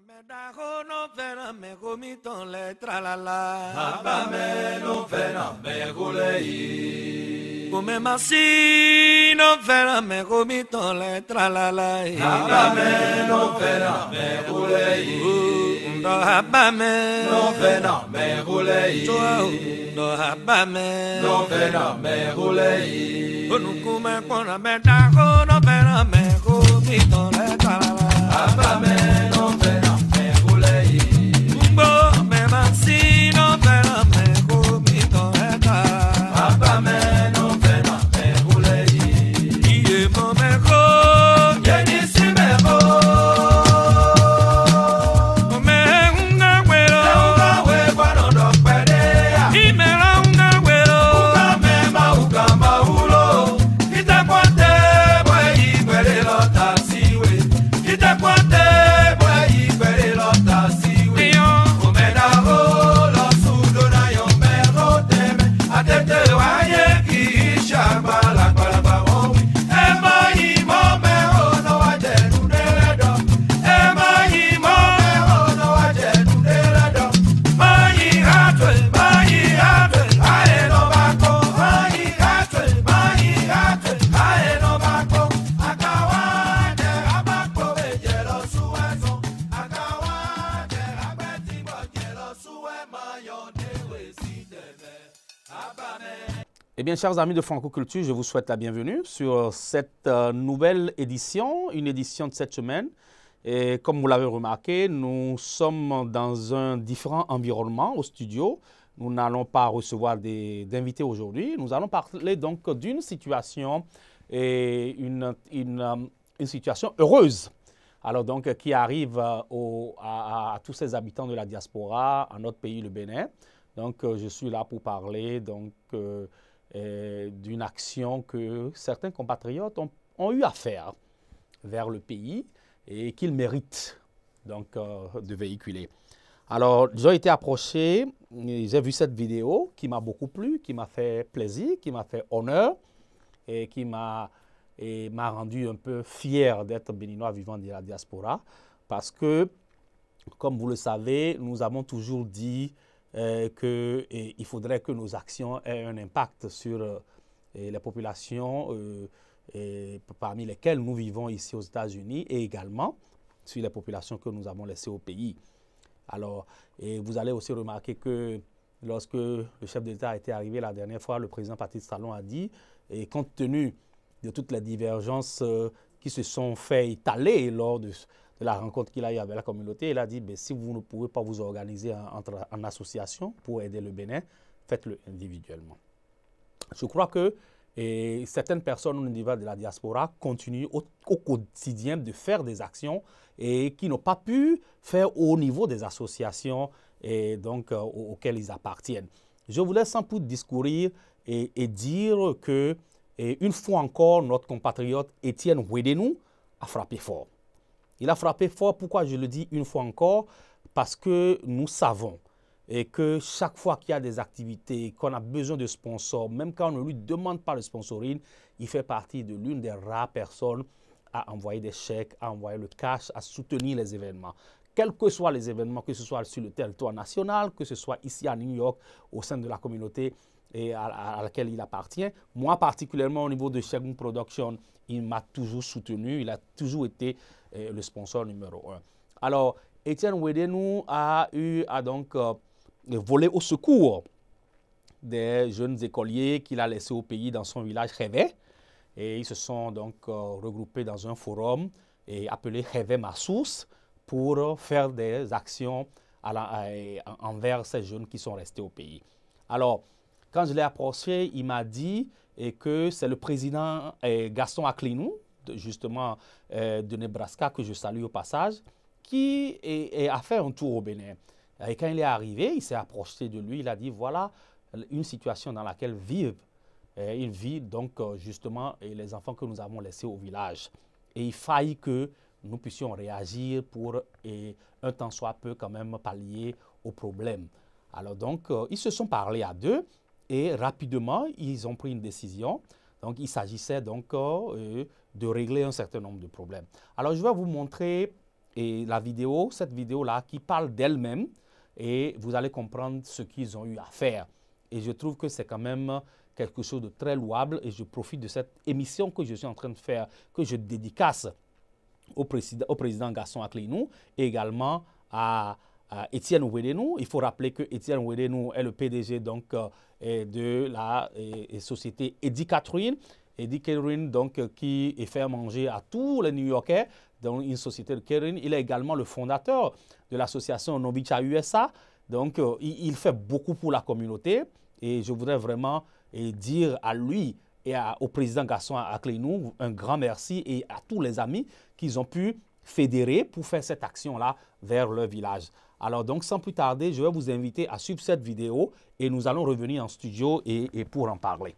Come massi non vera me comito le tralalai. Habame no vera me gulei. Do habame No vera me gulei. do habame No vera me gulei. Onukume kona me da no vera me comito le tralalai. Habame no vera me gulei. Umbo me massi no vera me comito le tralalai. Habame no vera me gulei. Iye mo me go Yeni si me go. me unga wero. Uga we kwano do pedea. Imera unga wero. Uga me ma ulo. Ita kwante boy ikwere lo tasiwe. Ita kwante boy ikwere lo tasiwe. Omeda ho lo sudo na yo me roteme. Atete wa ye ki shambala kwa ba owi. Ema imo me ho no wa je nudele do. Ema imo me ho no wa je nudele do. Mai hatwe ae no bako. Mai hatwe ae no bako. Akawade abako ejelo suwezo. Akawade abeti bojelo suwe mayo dewe sidebe. Abame. Eh bien, chers amis de Franco-Culture, je vous souhaite la bienvenue sur cette nouvelle édition, une édition de cette semaine. Et comme vous l'avez remarqué, nous sommes dans un différent environnement au studio. Nous n'allons pas recevoir d'invités aujourd'hui. Nous allons parler donc d'une situation, et une situation heureuse. Alors donc, qui arrive à tous ces habitants de la diaspora, à notre pays, le Bénin. Donc, je suis là pour parler donc, d'une action que certains compatriotes ont eu à faire vers le pays et qu'ils méritent donc, de véhiculer. Alors, j'ai été approché, j'ai vu cette vidéo qui m'a beaucoup plu, qui m'a fait plaisir, qui m'a fait honneur et qui m'a rendu un peu fier d'être béninois vivant de la diaspora parce que, comme vous le savez, nous avons toujours dit qu'il faudrait que nos actions aient un impact sur les populations parmi lesquelles nous vivons ici aux États-Unis et également sur les populations que nous avons laissées au pays. Alors, et vous allez aussi remarquer que lorsque le chef d'État était arrivé la dernière fois, le président Patrice Talon a dit, et compte tenu de toutes les divergences qui se sont fait étaler lors de la rencontre qu'il a eu avec la communauté, il a dit, si vous ne pouvez pas vous organiser en association pour aider le Bénin, faites-le individuellement. Je crois que certaines personnes au niveau de la diaspora continuent au quotidien de faire des actions et qui n'ont pas pu faire au niveau des associations et donc, auxquelles ils appartiennent. Je voulais sans plus discourir et dire que, une fois encore, notre compatriote Étienne Ouédénou a frappé fort. Il a frappé fort, pourquoi je le dis une fois encore? Parce que nous savons et que chaque fois qu'il y a des activités, qu'on a besoin de sponsors, même quand on ne lui demande pas le sponsoring, il fait partie de l'une des rares personnes à envoyer des chèques, à envoyer le cash, à soutenir les événements. Quels que soient les événements, que ce soit sur le territoire national, que ce soit ici à New York, au sein de la communauté et à laquelle il appartient. Moi, particulièrement au niveau de Shegun Production, il m'a toujours soutenu, il a toujours été le sponsor numéro 1. Alors, Étienne Ouédénou a eu à donc voler au secours des jeunes écoliers qu'il a laissés au pays dans son village Révé. Et ils se sont donc regroupés dans un forum et appelé Révé Massous pour faire des actions envers ces jeunes qui sont restés au pays. Alors, quand je l'ai approché, il m'a dit que c'est le président Gaston Aklinou, justement de Nebraska, que je salue au passage, qui a fait un tour au Bénin. Et quand il est arrivé, il s'est approché de lui, il a dit, voilà une situation dans laquelle il vit donc justement les enfants que nous avons laissés au village. Et il faille que nous puissions réagir pour, un temps soit peu, quand même pallier au problème. Alors donc, ils se sont parlé à deux et rapidement, ils ont pris une décision. Donc, il s'agissait donc de régler un certain nombre de problèmes. Alors, je vais vous montrer et cette vidéo-là qui parle d'elle-même et vous allez comprendre ce qu'ils ont eu à faire. Et je trouve que c'est quand même quelque chose de très louable et je profite de cette émission que je suis en train de faire, que je dédicace au président Gaston Akleinou et également à Etienne Ouédénou. Il faut rappeler que Etienne Ouédénou est le PDG donc, de la société Eddie Catherine. Eddie Catherine donc, qui est fait manger à tous les New-Yorkais dans une société de catering. Il est également le fondateur de l'association Novicha USA. Donc, il fait beaucoup pour la communauté et je voudrais vraiment dire à lui et au président Gaston Akleinou un grand merci et à tous les amis qu'ils ont pu fédérer pour faire cette action-là vers leur village. Alors donc, sans plus tarder, je vais vous inviter à suivre cette vidéo et nous allons revenir en studio et pour en parler.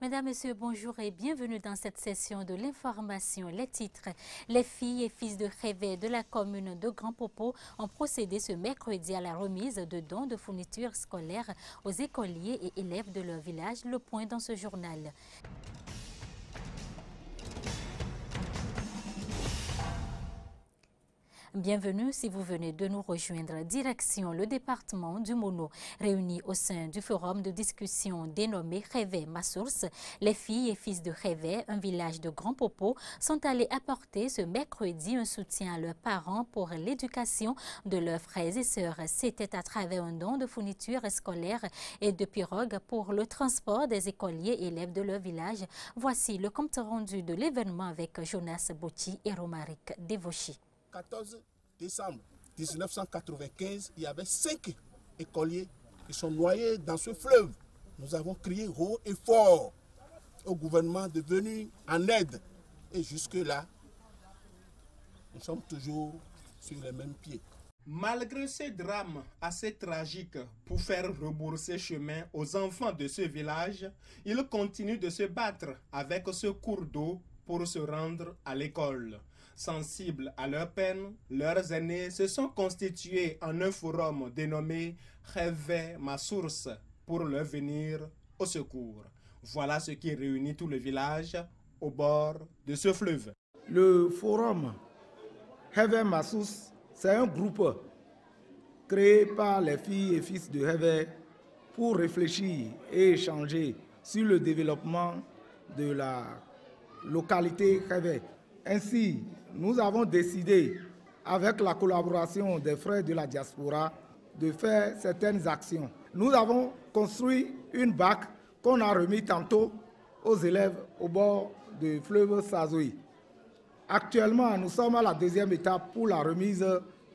Mesdames, Messieurs, bonjour et bienvenue dans cette session de l'information. Les titres. Les filles et fils de Réveil de la commune de Grand Popo ont procédé ce mercredi à la remise de dons de fournitures scolaires aux écoliers et élèves de leur village. Le point dans ce journal. Bienvenue si vous venez de nous rejoindre. Direction le département du Mono. Réunis au sein du forum de discussion dénommé Réveil ma source, les filles et fils de Réveil, un village de Grand Popo, sont allés apporter ce mercredi un soutien à leurs parents pour l'éducation de leurs frères et sœurs. C'était à travers un don de fournitures scolaires et de pirogues pour le transport des écoliers et élèves de leur village. Voici le compte rendu de l'événement avec Jonas Boti et Romaric Devochi. 14 décembre 1995, il y avait 5 écoliers qui sont noyés dans ce fleuve. Nous avons crié haut et fort au gouvernement de venir en aide. Et jusque-là, nous sommes toujours sur les mêmes pieds. Malgré ce drame assez tragique pour faire rebourser chemin aux enfants de ce village, ils continuent de se battre avec ce cours d'eau pour se rendre à l'école. Sensibles à leur peine, leurs aînés se sont constitués en un forum dénommé Réveil ma source pour leur venir au secours. Voilà ce qui réunit tout le village au bord de ce fleuve. Le forum Réveil ma source, c'est un groupe créé par les filles et fils de Réveil pour réfléchir et échanger sur le développement de la localité Réveil. Ainsi, nous avons décidé, avec la collaboration des frères de la diaspora, de faire certaines actions. Nous avons construit une barque qu'on a remis tantôt aux élèves au bord du fleuve Sazoui. Actuellement, nous sommes à la deuxième étape pour la remise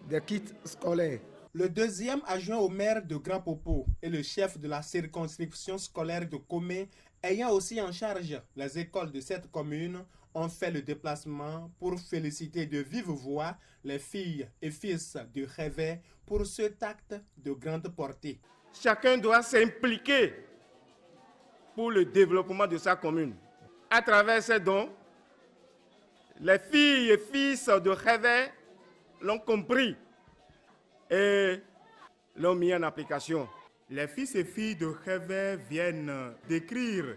des kits scolaires. Le deuxième adjoint au maire de Grand Popo et le chef de la circonscription scolaire de Komé, ayant aussi en charge les écoles de cette commune, ont fait le déplacement pour féliciter de vive voix les filles et fils de Réveil pour cet acte de grande portée. Chacun doit s'impliquer pour le développement de sa commune. À travers ces dons, les filles et fils de Réveil l'ont compris et l'ont mis en application. Les fils et filles de Réveil viennent d'écrire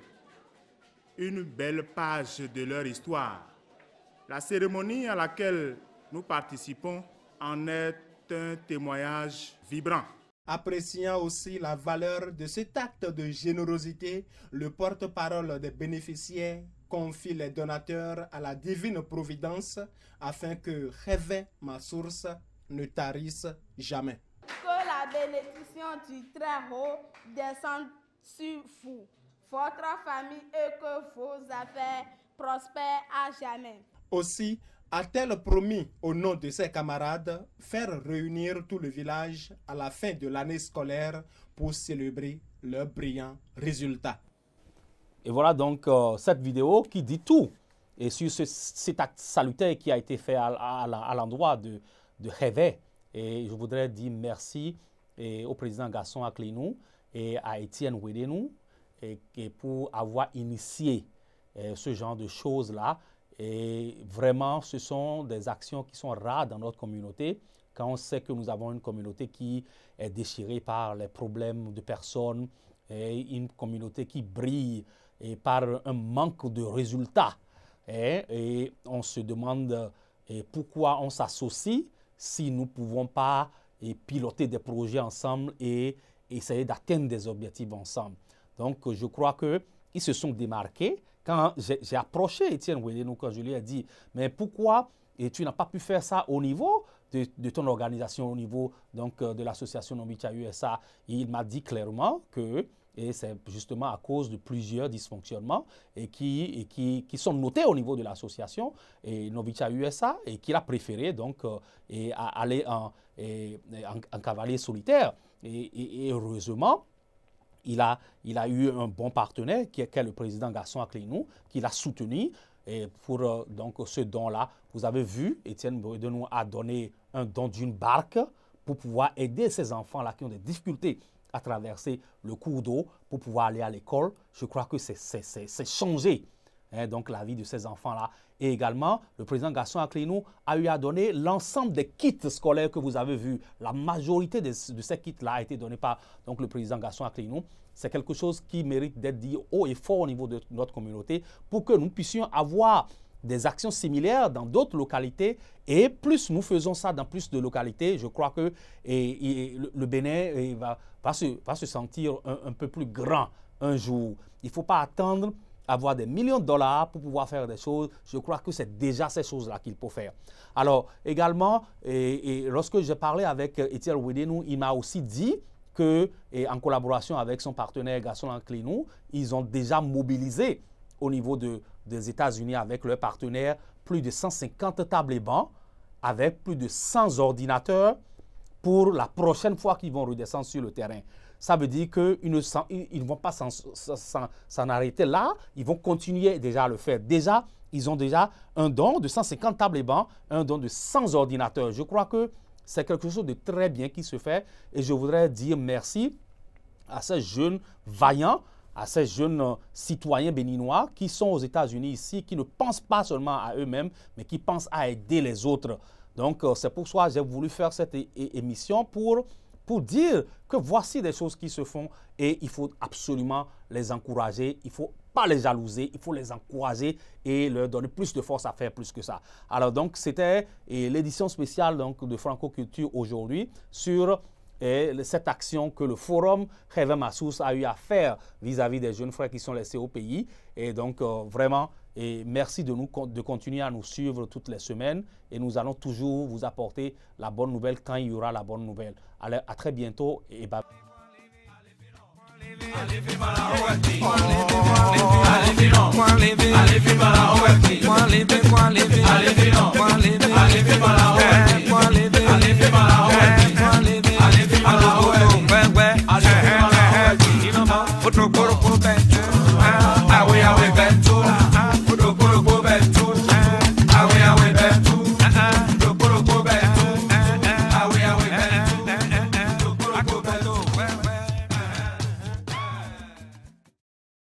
une belle page de leur histoire. La cérémonie à laquelle nous participons en est un témoignage vibrant. Appréciant aussi la valeur de cet acte de générosité, le porte-parole des bénéficiaires confie les donateurs à la divine providence afin que Réveil ma source ne tarisse jamais. Que la bénédiction du Très-Haut descende sur vous, votre famille et que vos affaires prospèrent à jamais. Aussi, a-t-elle promis, au nom de ses camarades, faire réunir tout le village à la fin de l'année scolaire pour célébrer leurs brillants résultats. Et voilà donc cette vidéo qui dit tout. Et sur cet acte salutaire qui a été fait à l'endroit de Réveil. Et je voudrais dire merci au président Gaston Akleinou et à Etienne Ouédénou et pour avoir initié ce genre de choses-là. Et vraiment, ce sont des actions qui sont rares dans notre communauté. quand on sait que nous avons une communauté qui est déchirée par les problèmes de personnes, et une communauté qui brille et par un manque de résultats. Et on se demande pourquoi on s'associe si nous ne pouvons pas piloter des projets ensemble et essayer d'atteindre des objectifs ensemble. Donc, je crois qu'ils se sont démarqués. Quand j'ai approché Etienne Ouédénou, quand je lui ai dit, mais pourquoi tu n'as pas pu faire ça au niveau de ton organisation, au niveau donc, de l'association Nombicha USA, il m'a dit clairement que c'est justement à cause de plusieurs dysfonctionnements qui sont notés au niveau de l'association Nombicha USA et qu'il a préféré donc aller en cavalier solitaire. Et heureusement, il a eu un bon partenaire qui est le président Gaston Aklinou, qui l'a soutenu. Et pour donc, ce don-là, vous avez vu, Etienne Ouédénou a donné un don d'une barque pour pouvoir aider ces enfants-là qui ont des difficultés à traverser le cours d'eau pour pouvoir aller à l'école. Je crois que c'est changé donc la vie de ces enfants-là. Et également, le président Gaston Aklinou a eu à donner l'ensemble des kits scolaires que vous avez vus. La majorité de ces kits-là a été donné par donc, le président Gaston Aklinou. C'est quelque chose qui mérite d'être dit haut et fort au niveau de notre communauté pour que nous puissions avoir des actions similaires dans d'autres localités. Et plus nous faisons ça dans plus de localités, je crois que le Bénin va se sentir un peu plus grand un jour. Il ne faut pas attendre avoir des millions de dollars pour pouvoir faire des choses. Je crois que c'est déjà ces choses-là qu'il faut faire. Alors, également, lorsque j'ai parlé avec Etienne Ouédénou, il m'a aussi dit que, en collaboration avec son partenaire Gaston Aklinou, ils ont déjà mobilisé au niveau des États-Unis avec leurs partenaires plus de 150 tables et bancs avec plus de 100 ordinateurs pour la prochaine fois qu'ils vont redescendre sur le terrain. Ça veut dire qu'ils ne vont pas s'en arrêter là, ils vont continuer déjà à le faire. Déjà, ils ont déjà un don de 150 tables et bancs, un don de 100 ordinateurs. Je crois que c'est quelque chose de très bien qui se fait et je voudrais dire merci à ces jeunes vaillants, à ces jeunes citoyens béninois qui sont aux États-Unis ici, qui ne pensent pas seulement à eux-mêmes, mais qui pensent à aider les autres. Donc, c'est pour ça que j'ai voulu faire cette émission pour dire que voici des choses qui se font et il faut absolument les encourager. Il ne faut pas les jalouser, il faut les encourager et leur donner plus de force à faire plus que ça. Alors, donc, c'était l'édition spéciale donc, de Franco Culture aujourd'hui sur cette action que le Forum Réveil Massous a eu à faire vis-à-vis des jeunes frères qui sont laissés au pays. Et donc, vraiment, merci de continuer à nous suivre toutes les semaines. Et nous allons toujours vous apporter la bonne nouvelle quand il y aura la bonne nouvelle. Allez, à très bientôt et bye. Allez,